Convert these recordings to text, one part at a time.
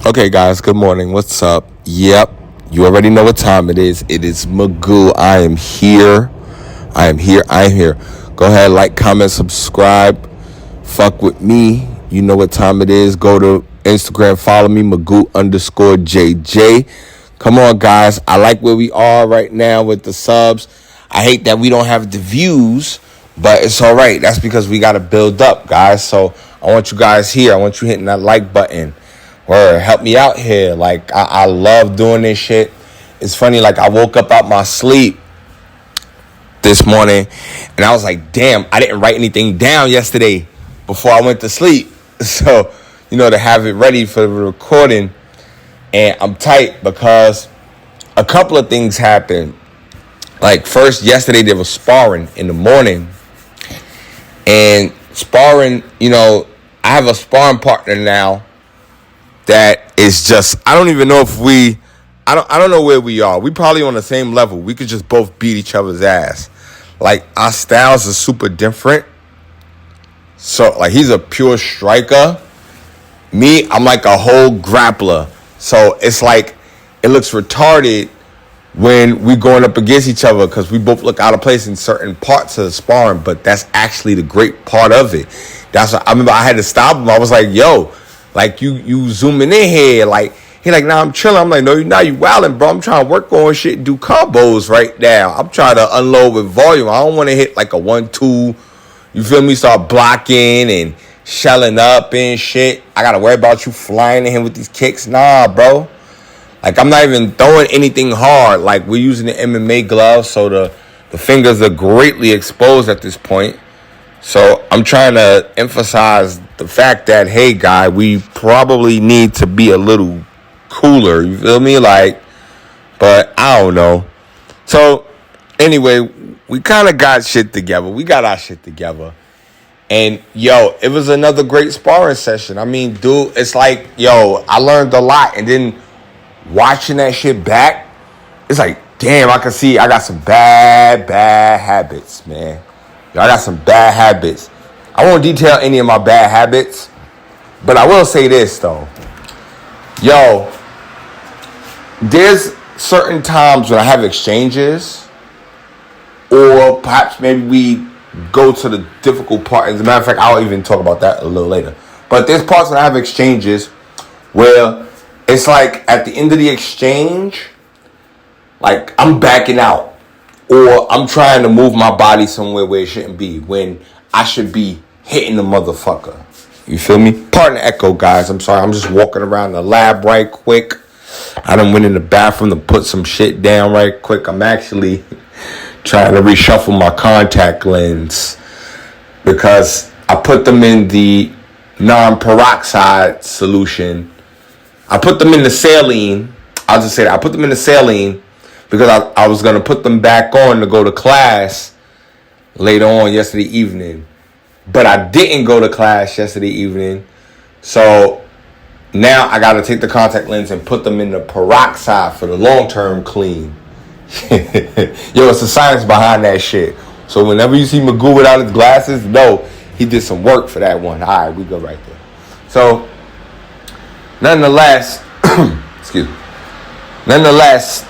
Okay, guys, good morning. What's up? Yep, you already know what time it is. It is Magoo. I am here. I am here. Go ahead, like, comment, subscribe. Fuck with me. You know what time it is. Go to Instagram, follow me, Magoo_JJ. Come on, guys. I like where we are right now with the subs. I hate that we don't have the views, but it's all right. That's because we got to build up, guys. So I want you guys here. I want you hitting that like button. Or help me out here. Like, I love doing this shit. It's funny, like, I woke up out my sleep this morning, and I was like, damn, I didn't write anything down yesterday before I went to sleep. So, to have it ready for the recording. And I'm tight because a couple of things happened. Like, first, yesterday there was sparring in the morning. And sparring, I have a sparring partner now that is just, I don't even know if I don't know where we are. We probably on the same level. We could just both beat each other's ass. Like, our styles are super different. So, like, he's a pure striker. Me, I'm like a whole grappler. So, it's like, it looks retarded when we going up against each other because we both look out of place in certain parts of the sparring. But that's actually the great part of it. That's what I remember. I had to stop him. I was like, yo, like, you zooming in here. Like, he like, nah, I'm chilling. I'm like, no, you wilding, bro. I'm trying to work on shit and do combos right now. I'm trying to unload with volume. I don't want to hit like a 1-2. You feel me? Start blocking and shelling up and shit. I got to worry about you flying in him with these kicks. Nah, bro. Like, I'm not even throwing anything hard. Like, we're using the MMA gloves, so the fingers are greatly exposed at this point. So I'm trying to emphasize the fact that, hey, guy, we probably need to be a little cooler. You feel me? Like, but I don't know. So anyway, we kind of got shit together. We got our shit together. And, yo, it was another great sparring session. I mean, dude, it's like, yo, I learned a lot. And then watching that shit back, it's like, damn, I can see I got some bad habits, man. I got some bad habits. I won't detail any of my bad habits, but I will say this, though. Yo, there's certain times when I have exchanges, or perhaps maybe we go to the difficult part. As a matter of fact, I'll even talk about that a little later. But there's parts when I have exchanges where it's like at the end of the exchange, like I'm backing out. Or I'm trying to move my body somewhere where it shouldn't be when I should be hitting the motherfucker. You feel me? Pardon the echo, guys. I'm sorry. I'm just walking around the lab right quick. I done went in the bathroom to put some shit down right quick. I'm actually trying to reshuffle my contact lens because I put them in the non-peroxide solution. I put them in the saline. I'll just say that. I put them in the saline because I was going to put them back on to go to class later on yesterday evening. But I didn't go to class yesterday evening. So now I got to take the contact lens and put them in the peroxide for the long-term clean. Yo, it's the science behind that shit. So whenever you see Magoo without his glasses, no, he did some work for that one. All right, we go right there. So nonetheless, excuse me. Nonetheless,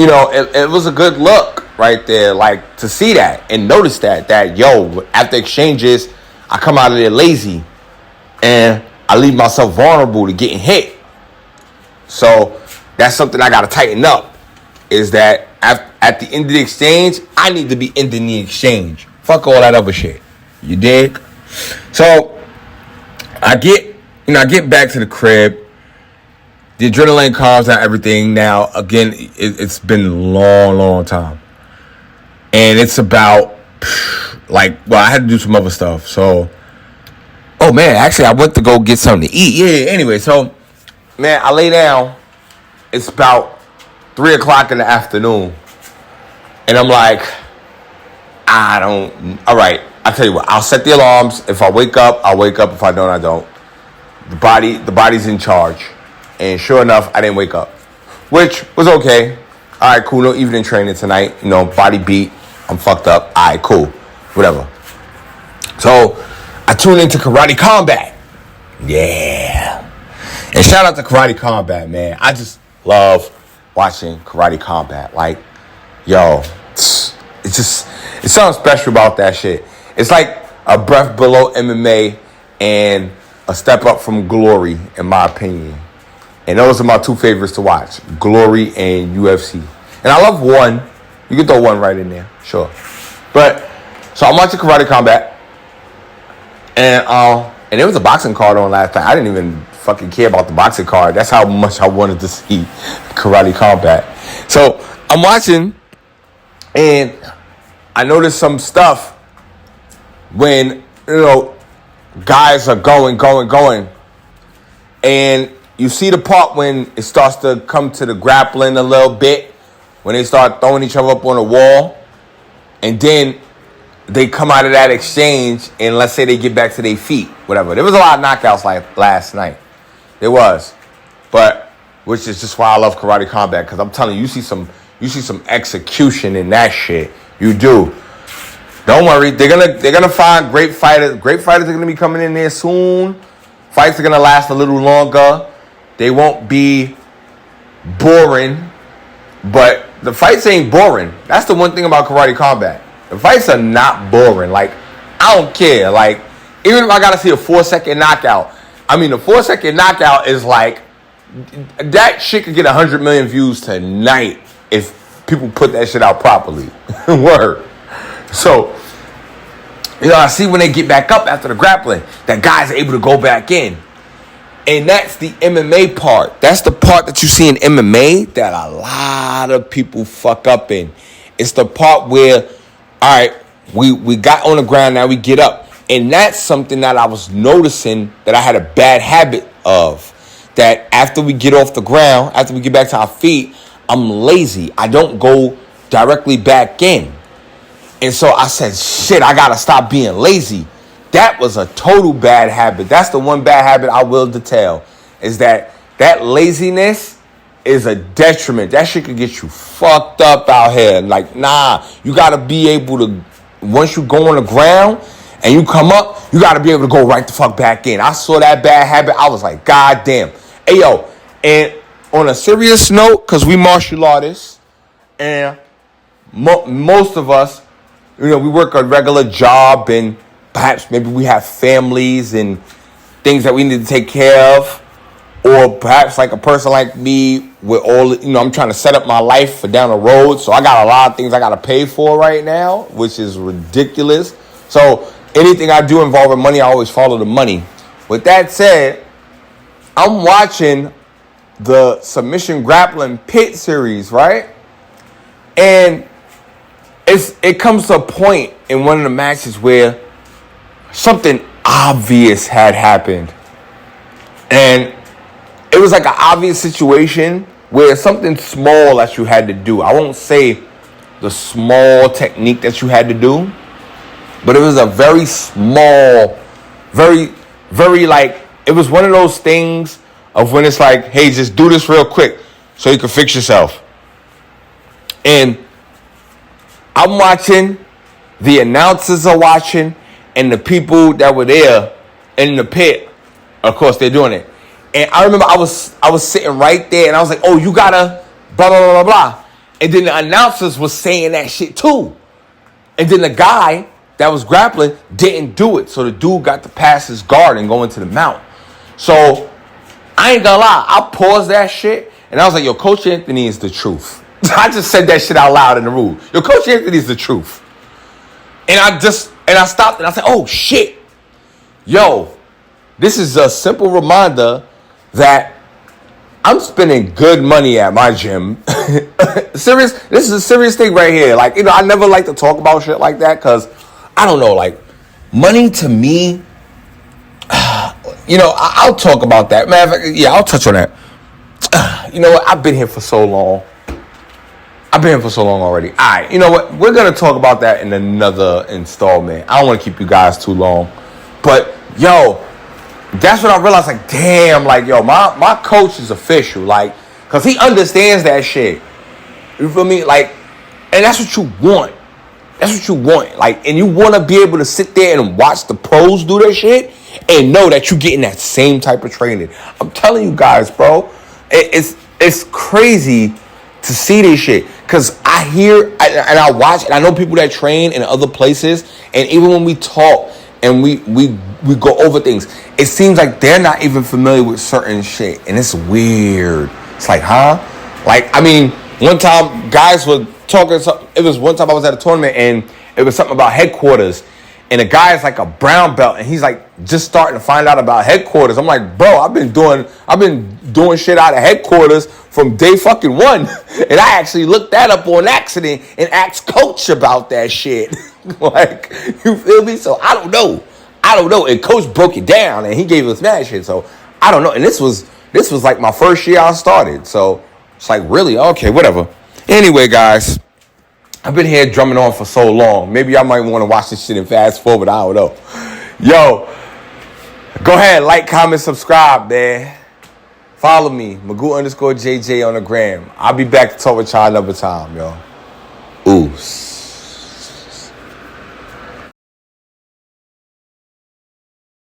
it was a good look right there, like, to see that and notice that, yo, after exchanges, I come out of there lazy and I leave myself vulnerable to getting hit. So that's something I got to tighten up, is that at the end of the exchange, I need to be ending the exchange. Fuck all that other shit. You dig? So I get back to the crib. The adrenaline calms down everything. Now, again, it's been a long time. And it's about, I had to do some other stuff. So, oh, man, actually, I went to go get something to eat. Yeah, anyway, so, man, I lay down. It's about 3 o'clock in the afternoon. And I'm like, all right, I'll tell you what. I'll set the alarms. If I wake up, I'll wake up. If I don't, I don't. The body's in charge. And sure enough, I didn't wake up, which was okay. All right, cool. No evening training tonight. Body beat. I'm fucked up. All right, cool. Whatever. So I tuned into Karate Combat. Yeah. And shout out to Karate Combat, man. I just love watching Karate Combat. Like, yo, it's something special about that shit. It's like a breath below MMA and a step up from Glory, in my opinion. And those are my two favorites to watch, Glory and UFC. And I love one. You can throw one right in there, sure. But, so I'm watching Karate Combat. And there was a boxing card on last night. I didn't even fucking care about the boxing card. That's how much I wanted to see Karate Combat. So I'm watching, and I noticed some stuff when, guys are going. And you see the part when it starts to come to the grappling a little bit, when they start throwing each other up on the wall, and then they come out of that exchange, and let's say they get back to their feet, whatever. There was a lot of knockouts like last night. There was, but which is just why I love Karate Combat, because I'm telling you, you see some execution in that shit. You do. Don't worry, they're gonna find great fighters. Great fighters are gonna be coming in there soon. Fights are gonna last a little longer. They won't be boring, but the fights ain't boring. That's the one thing about Karate Combat. The fights are not boring. Like, I don't care. Like, even if I gotta see a 4-second knockout, the 4-second knockout is like, that shit could get 100 million views tonight if people put that shit out properly. Word. So, I see when they get back up after the grappling, that guys are able to go back in. And that's the MMA part. That's the part that you see in MMA that a lot of people fuck up in. It's the part where, all right, we got on the ground, now we get up. And that's something that I was noticing that I had a bad habit of. That after we get off the ground, after we get back to our feet, I'm lazy. I don't go directly back in. And so I said, shit, I got to stop being lazy. That was a total bad habit. That's the one bad habit I will detail, is that laziness is a detriment. That shit could get you fucked up out here. Like, nah, you got to be able to, once you go on the ground and you come up, you got to be able to go right the fuck back in. I saw that bad habit. I was like, God damn. Hey, yo, and on a serious note, because we martial artists, and most of us, we work a regular job, and perhaps maybe we have families and things that we need to take care of. Or perhaps like a person like me with all, I'm trying to set up my life for down the road. So I got a lot of things I got to pay for right now, which is ridiculous. So anything I do involving money, I always follow the money. With that said, I'm watching the Submission Grappling Pit series, right? And it comes to a point in one of the matches where something obvious had happened. And it was like an obvious situation where something small that you had to do. I won't say the small technique that you had to do, but it was a very small, very, very like, it was one of those things of when it's like, hey, just do this real quick so you can fix yourself. And I'm watching, the announcers are watching, and the people that were there in the pit, of course, they're doing it. And I remember I was sitting right there, and I was like, oh, you gotta blah, blah, blah, blah, blah. And then the announcers was saying that shit too. And then the guy that was grappling didn't do it. So the dude got to pass his guard and go into the mount. So I ain't gonna lie, I paused that shit, and I was like, yo, Coach Anthony is the truth. I just said that shit out loud in the room. Yo, Coach Anthony is the truth. And I stopped and I said, oh shit. Yo, this is a simple reminder that I'm spending good money at my gym. This is a serious thing right here. Like, I never like to talk about shit like that because, I don't know, like, money to me, I'll talk about that. Man, yeah, I'll touch on that. You know what? I've been here for so long. Already. All right, you know what? We're going to talk about that in another installment. I don't want to keep you guys too long. But, yo, that's when I realized, like, damn, like, yo, my coach is official. Like, because he understands that shit. You feel me? Like, and that's what you want. That's what you want. Like, and you want to be able to sit there and watch the pros do their shit and know that you're getting that same type of training. I'm telling you guys, bro, it's crazy to see this shit. Because I hear and I watch, and I know people that train in other places, and even when we talk and we go over things, it seems like they're not even familiar with certain shit. And it's weird. It's like, huh? Like, I mean, one time guys were talking something. It was one time I was at a tournament and it was something about headquarters. And the guy is like a brown belt and he's like just starting to find out about headquarters. I'm like, bro, I've been doing shit out of headquarters from day fucking one. And I actually looked that up on accident and asked coach about that shit. Like, you feel me? So I don't know. And coach broke it down and he gave us that shit. So I don't know. And this was like my first year I started. So it's like, really? Okay, whatever. Anyway, guys, I've been here drumming on for so long. Maybe I might want to watch this shit and fast forward. I don't know. Yo, go ahead, like, comment, subscribe, man. Follow me, Magoo_JJ on the gram. I'll be back to talk with y'all another time, yo. Oos.